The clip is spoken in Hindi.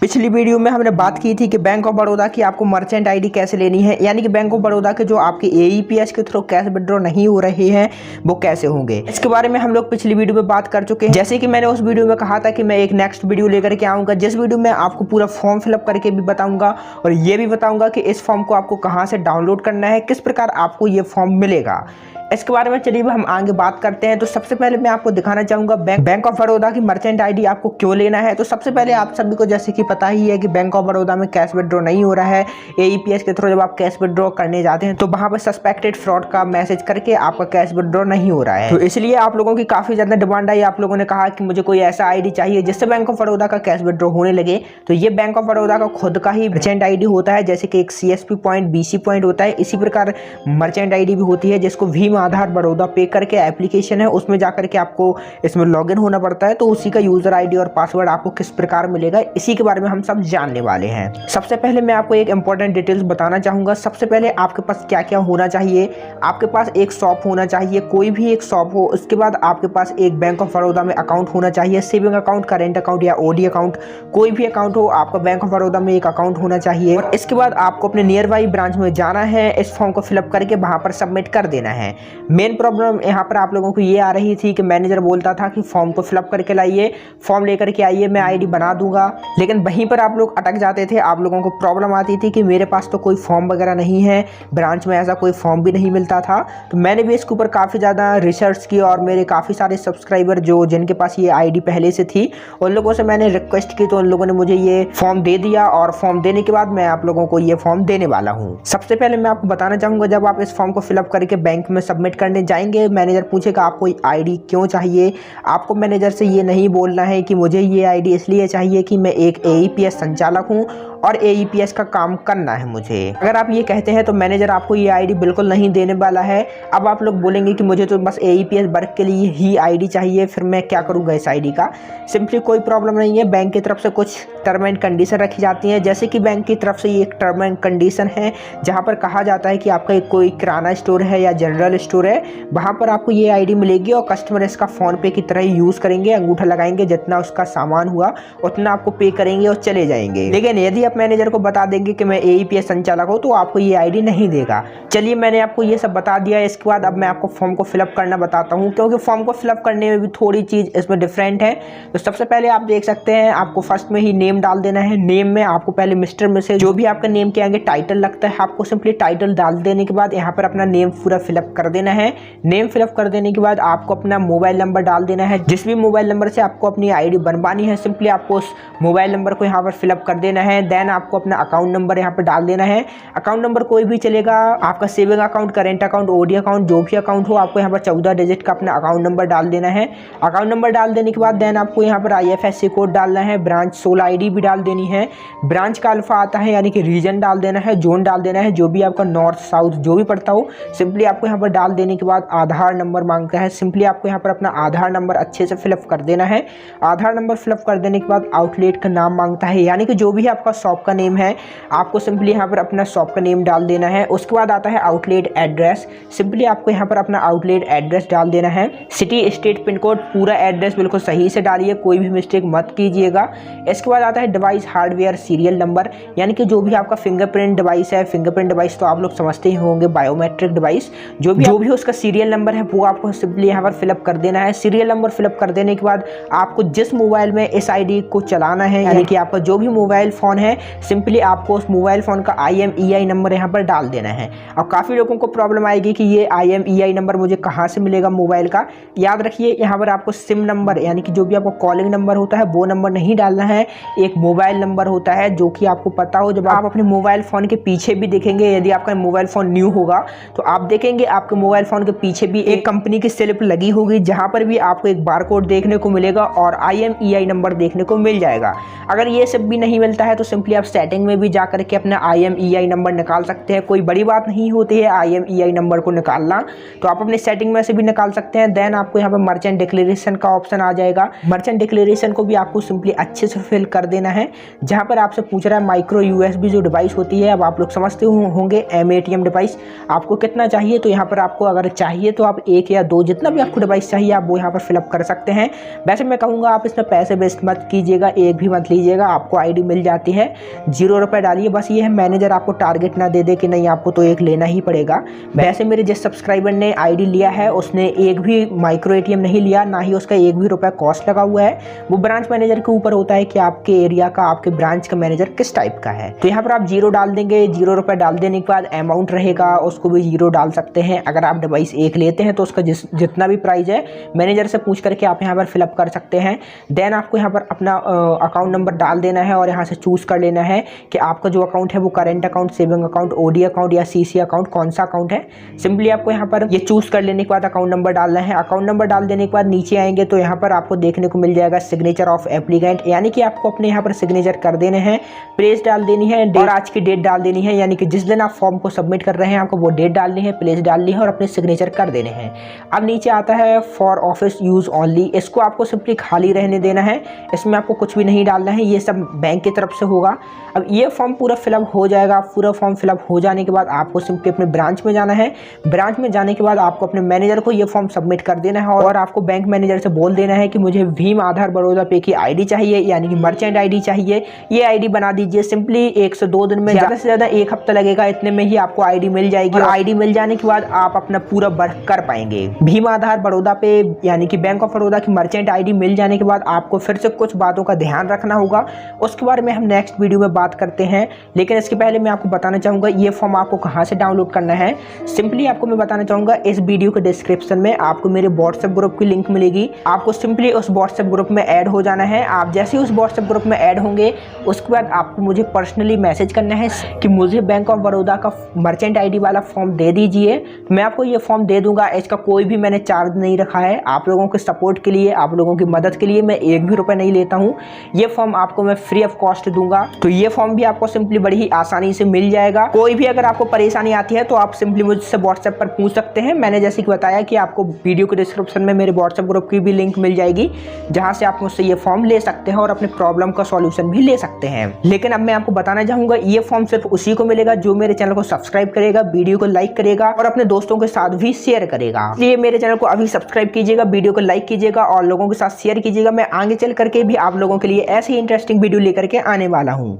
पिछली वीडियो में हमने बात की थी कि बैंक ऑफ बड़ौदा की आपको मर्चेंट आईडी कैसे लेनी है, यानी कि बैंक ऑफ बड़ौदा के जो आपके एईपीएस के थ्रू कैश विड्रॉ नहीं हो रहे हैं वो कैसे होंगे। इसके बारे में हम लोग पिछली वीडियो में बात कर चुके हैं। जैसे कि मैंने उस वीडियो में कहा था कि मैं एक नेक्स्ट वीडियो लेकर के आऊँगा, जिस वीडियो में आपको पूरा फॉर्म फिलअप करके भी बताऊँगा और ये भी बताऊँगा कि इस फॉर्म को आपको कहाँ से डाउनलोड करना है, किस प्रकार आपको ये फॉर्म मिलेगा। इसके बारे में चलिए हम आगे बात करते हैं। तो सबसे पहले मैं आपको दिखाना चाहूँगा बैंक ऑफ बड़ौदा की मर्चेंट आईडी आपको क्यों लेना है। तो सबसे पहले आप सभी को जैसे कि पता ही है कि बैंक ऑफ बड़ौदा में कैश विड्रॉ नहीं हो रहा है। एईपीएस के थ्रू जब आप कैश विड्रॉ करने जाते हैं तो वहाँ पर सस्पेक्टेड फ्रॉड का मैसेज करके आपका कैश विड्रॉ नहीं हो रहा है। तो इसलिए आप लोगों की काफ़ी ज़्यादा डिमांड आई। आप लोगों ने कहा कि मुझे कोई ऐसा आईडी चाहिए जिससे बैंक ऑफ बड़ौदा का कैश विड्रॉ होने लगे। तो ये बैंक ऑफ बड़ौदा का खुद का ही मर्चेंट आईडी होता है, जैसे कि एक सीएसपी पॉइंट, बीसी पॉइंट होता है। इसी प्रकार मर्चेंट आईडी भी होती है जिसको भीम आधार बड़ौदा पे करके एप्लीकेशन है, उसमें जाकर के आपको इसमें लॉगिन होना पड़ता है। तो उसी का यूजर आईडी और पासवर्ड आपको किस प्रकार मिलेगा, इसी के बारे में हम सब जानने वाले हैं। सबसे पहले मैं आपको एक इंपॉर्टेंट डिटेल्स बताना चाहूंगा। सबसे पहले आपके पास क्या क्या होना चाहिए। आपके पास एक शॉप होना चाहिए, कोई भी एक शॉप हो। उसके बाद आपके पास एक बैंक ऑफ बड़ौदा में अकाउंट होना चाहिए, सेविंग अकाउंट, करेंट अकाउंट या ओडी अकाउंट, कोई भी अकाउंट हो, आपका बैंक ऑफ बड़ौदा में एक अकाउंट होना चाहिए। और इसके बाद आपको अपने नियर बाई ब्रांच में जाना है, इस फॉर्म को फिलअप करके वहां पर सबमिट कर देना है। मेन प्रॉब्लम यहाँ पर आप लोगों को ये आ रही थी कि मैनेजर बोलता था कि फॉर्म को फिलअप करके लाइए, फॉर्म लेकर के आइए, मैं आईडी बना दूंगा। लेकिन वहीं पर आप लोग अटक जाते थे। आप लोगों को प्रॉब्लम आती थी कि मेरे पास तो कोई फॉर्म वगैरह नहीं है, ब्रांच में ऐसा कोई फॉर्म भी नहीं मिलता था। तो मैंने भी इसके ऊपर काफ़ी ज़्यादा रिसर्च की और मेरे काफ़ी सारे सब्सक्राइबर जो जिनके पास ये आईडी पहले से थी, उन लोगों से मैंने रिक्वेस्ट की तो उन लोगों ने मुझे ये फॉर्म दे दिया। और फॉर्म देने के बाद मैं आप लोगों को ये फॉर्म देने वाला हूँ। सबसे पहले मैं आपको बताना चाहूँगा, जब आप इस फॉर्म को फिलअप करके बैंक में सबमिट करने जाएंगे, मैनेजर पूछेगा आपको आईडी क्यों चाहिए। आपको मैनेजर से ये नहीं बोलना है कि मुझे ये आईडी इसलिए चाहिए कि मैं एक एईपीएस संचालक हूँ और एईपीएस का काम करना है मुझे। अगर आप ये कहते हैं तो मैनेजर आपको ये आईडी बिल्कुल नहीं देने वाला है। अब आप लोग बोलेंगे कि मुझे तो बस एईपीएस वर्क के लिए ही आईडी चाहिए, फिर मैं क्या करूँगा इस आईडी का। सिंपली कोई प्रॉब्लम नहीं है। बैंक की तरफ से कुछ टर्म एंड कंडीशन रखी जाती हैं। जैसे कि बैंक की तरफ से ये एक टर्म एंड कंडीशन है जहाँ पर कहा जाता है कि आपका कोई किराना स्टोर है या जनरल स्टोर है, वहाँ पर आपको ये आईडी मिलेगी और कस्टमर इसका फ़ोन पे की तरह ही यूज़ करेंगे, अंगूठा लगाएंगे, जितना उसका सामान हुआ उतना आपको पे करेंगे और चले जाएंगे। लेकिन यदि आप मैनेजर को बता देंगे कि मैं एईपीएस संचालक हूँ तो आपको ये आईडी नहीं देगा। चलिए मैंने आपको ये सब बता दिया। इसके बाद अब मैं आपको फॉर्म को फिलअप करना बताता हूँ, क्योंकि फॉर्म को फिलअप करने में भी थोड़ी चीज़ इसमें डिफरेंट है। तो सबसे पहले आप देख सकते हैं, आपको फर्स्ट में ही नेम डाल देना है। नेम में आपको पहले मिस्टर में से जो भी आपका नेम के आगे टाइटल लगता है, आपको सिंपली टाइटल डाल देने के बाद यहाँ पर अपना नेम पूरा फिलअप कर देना है। नेम फिलअप कर देने के बाद आपको अपना मोबाइल नंबर डाल देना है। जिस भी मोबाइल नंबर से आपको अपनी आईडी बनवानी है, सिंपली आपको उस मोबाइल नंबर को यहाँ पर फिलअप कर देना है। देन आपको अपना अकाउंट नंबर यहाँ पर डाल देना है। अकाउंट नंबर कोई भी चलेगा, आपका saving account, current account, OD account, जो भी अकाउंट हो, आपको यहाँ पर 14 डिजिट का अपना अकाउंट नंबर डाल देना है। अकाउंट नंबर डाल देने के बाद देन आपको यहाँ पर आईएफएससी कोड डालना है। ब्रांच 16 आईडी भी डाल देनी है। ब्रांच का अल्फा आता है, यानी कि रीजन डाल देना है, जोन डाल देना है, जो भी आपका नॉर्थ साउथ जो भी पड़ता हो, सिंपली आपको यहाँ पर डाल देने के बाद आधार नंबर मांगता है। सिंपली आपको यहाँ पर अपना आधार नंबर अच्छे से फिलअप कर देना है। आधार नंबर फिलअप कर देने के बाद आउटलेट का नाम मांगता है, यानी कि जो भी आपका शॉप का नेम है, आपको सिंपली यहाँ पर अपना शॉप का नेम डाल देना है। उसके बाद आता है आउटलेट एड्रेस। सिंपली आपको यहाँ पर अपना आउटलेट एड्रेस डाल देना है। सिटी, स्टेट, पिन कोड, पूरा एड्रेस बिल्कुल सही से डालिए, कोई भी मिस्टेक मत कीजिएगा। इसके बाद आता है डिवाइस, हार्डवेयर, सीरियल नंबर, यानी कि जो भी आपका फिंगरप्रिंट डिवाइस है। फिंगरप्रिंट डिवाइस तो आप लोग समझते ही होंगे, बायोमेट्रिक डिवाइस, जो भी उसका सीरियल नंबर है वो आपको सिंपली यहाँ पर फिलअप कर देना है। सीरियल नंबर फिलअप कर देने के बाद आपको जिस मोबाइल में इस आईडी को चलाना है, यानी कि आपका जो भी मोबाइल फ़ोन है, सिंपली आपको उस मोबाइल फ़ोन का IMEI नंबर यहाँ पर डाल देना है। अब काफ़ी लोगों को प्रॉब्लम आएगी कि ये IMEI नंबर मुझे कहाँ से मिलेगा मोबाइल का। याद रखिए, यहाँ पर आपको सिम नंबर, यानी कि जो भी आपका कॉलिंग नंबर होता है वो नंबर नहीं डालना है। एक मोबाइल नंबर होता है जो कि आपको पता हो। जब आप अपने मोबाइल फ़ोन के पीछे भी देखेंगे, यदि आपका मोबाइल फ़ोन न्यू होगा तो आप देखेंगे आपके मोबाइल फ़ोन के पीछे भी एक कंपनी की स्लिप लगी होगी, जहाँ पर भी आपको एक बारकोड देखने को मिलेगा और IMEI नंबर देखने को मिल जाएगा। अगर ये सब भी नहीं मिलता है तो सिंपली आप सेटिंग में भी जा करके अपना IMEI नंबर निकाल सकते हैं। कोई बड़ी बात नहीं होती है IMEI नंबर को निकालना, तो आप अपने सेटिंग में से भी निकाल सकते हैं। देन आपको यहाँ पर मर्चेंट डिक्लेरेशन का ऑप्शन आ जाएगा। मर्चेंट डिक्लेरेशन को भी आपको सिंपली अच्छे से फिल कर देना है। जहाँ पर आपसे पूछ रहा है माइक्रो USB जो डिवाइस होती है, अब आप लोग समझते होंगे, MATM डिवाइस आपको कितना चाहिए, तो यहाँ पर आप आपको अगर चाहिए तो आप 1 या 2 जितना भी आपको डिवाइस चाहिए आप वो यहाँ पर फिलअप कर सकते हैं। वैसे मैं कहूँगा आप इसमें पैसे वेस्ट मत कीजिएगा, एक भी मत लीजिएगा, आपको आईडी मिल जाती है, 0 रुपये डालिए। बस ये है मैनेजर आपको टारगेट ना दे दे कि नहीं आपको तो एक लेना ही पड़ेगा। वैसे मेरे जिस सब्सक्राइबर ने आईडी लिया है उसने एक भी माइक्रो एटीएम नहीं लिया, ना ही उसका 1 भी रुपया कॉस्ट लगा हुआ है। वो ब्रांच मैनेजर के ऊपर होता है कि आपके एरिया का, आपके ब्रांच का मैनेजर किस टाइप का है। तो यहाँ पर आप 0 डाल देंगे, 0 रुपये डाल देने के बाद अमाउंट रहेगा उसको भी 0 डाल सकते हैं। अगर आप डिवाइस एक लेते हैं तो उसका जितना भी प्राइस है मैनेजर से पूछ करके आप यहाँ पर फिलअप कर सकते हैं। देन आपको यहाँ पर अपना अकाउंट नंबर डाल देना है और यहाँ से चूज़ कर लेना है कि आपका जो अकाउंट है वो current account, saving account, OD account या सीसी अकाउंट, कौन सा अकाउंट है। सिंपली आपको यहाँ पर ये चूज़ कर लेने के बाद अकाउंट नंबर डालना है। अकाउंट नंबर डाल देने के बाद नीचे आएंगे तो यहाँ पर आपको देखने को मिल जाएगा सिग्नेचर ऑफ एप्लीकेंट, यानी कि आपको अपने यहाँ पर सिग्नेचर कर देने हैं, प्लेस डाल देनी है और आज की डेट डाल देनी है, यानी कि जिस दिन आप फॉर्म को सबमिट कर रहे हैं आपको वो डेट डालनी है, प्लेस डालनी है और अपने सिग्नेचर कर देने हैं। अब नीचे आता है फॉर ऑफिस यूज़ ओनली, इसको आपको सिंपली खाली रहने देना है, इसमें आपको कुछ भी नहीं डालना है, ये सब बैंक की तरफ से होगा। अब ये फॉर्म पूरा फिलअप हो जाएगा। पूरा फॉर्म फिलअप हो जाने के बाद आपको सिंपली अपने ब्रांच में जाना है। ब्रांच में जाने के बाद आपको अपने मैनेजर को ये फॉर्म सबमिट कर देना है और आपको बैंक मैनेजर से बोल देना है कि मुझे भीम आधार बड़ौदा पे की आईडी चाहिए, यानी कि मर्चेंट आईडी चाहिए, ये आईडी बना दीजिए। सिंपली 1 से 2 दिन में, ज़्यादा से ज़्यादा 1 हफ्ता लगेगा, इतने में ही आपको आईडी मिल जाएगी। और आईडी मिल जाने के बाद आप अपना पूरा वर्क कर पाएंगे। भीम आधार बड़ौदा पे यानी कि बैंक ऑफ बड़ौदा की मर्चेंट आईडी मिल जाने के बाद आपको फिर से कुछ बातों का ध्यान रखना होगा, उसके बारे में हम नेक्स्ट वीडियो में बात करते हैं। लेकिन इसके पहले मैं आपको बताना चाहूँगा ये फॉर्म आपको कहाँ से डाउनलोड करना है। सिंपली आपको मैं बताना चाहूँगा इस वीडियो के डिस्क्रिप्शन में आपको मेरे व्हाट्सएप ग्रुप की लिंक मिलेगी। आपको सिंपली उस व्हाट्सएप ग्रुप में ऐड हो जाना है। आप जैसे ही उस व्हाट्सएप ग्रुप में ऐड होंगे उसके बाद आपको मुझे पर्सनली मैसेज करना है कि मुझे बैंक ऑफ बड़ौदा का मर्चेंट आईडी वाला फॉर्म दे दीजिए। मैं आपको ये फॉर्म दे दूंगा, इसका कोई भी मैंने चार्ज नहीं रखा है। आप लोगों के सपोर्ट के लिए, आप लोगों की मदद के लिए मैं 1 भी रुपये नहीं लेता हूँ। ये फॉर्म आपको मैं फ्री ऑफ कॉस्ट दूंगा। तो ये फॉर्म भी आपको सिंपली बड़ी ही आसानी से मिल जाएगा। कोई भी अगर आपको परेशानी आती है तो आप सिंपली मुझसे व्हाट्सएप पर पूछ सकते हैं। मैंने जैसे कि बताया कि आपको वीडियो के डिस्क्रिप्शन में मेरे व्हाट्सएप ग्रुप की भी लिंक मिल जाएगी, जहां से आप मुझसे ये फॉर्म ले सकते हैं और अपने प्रॉब्लम का सॉल्यूशन भी ले सकते हैं। लेकिन अब मैं आपको बताना चाहूंगा ये फॉर्म सिर्फ उसी को मिलेगा जो मेरे चैनल को सब्सक्राइब करेगा, वीडियो को लाइक करेगा और अपने दोस्तों के साथ भी शेयर करेगा। इसलिए मेरे चैनल को अभी सब्सक्राइब कीजिएगा, वीडियो को लाइक कीजिएगा और लोगों के साथ शेयर कीजिएगा। मैं आगे चल करके भी आप लोगों के लिए ऐसी इंटरेस्टिंग वीडियो लेकर के आने वाला हूँ।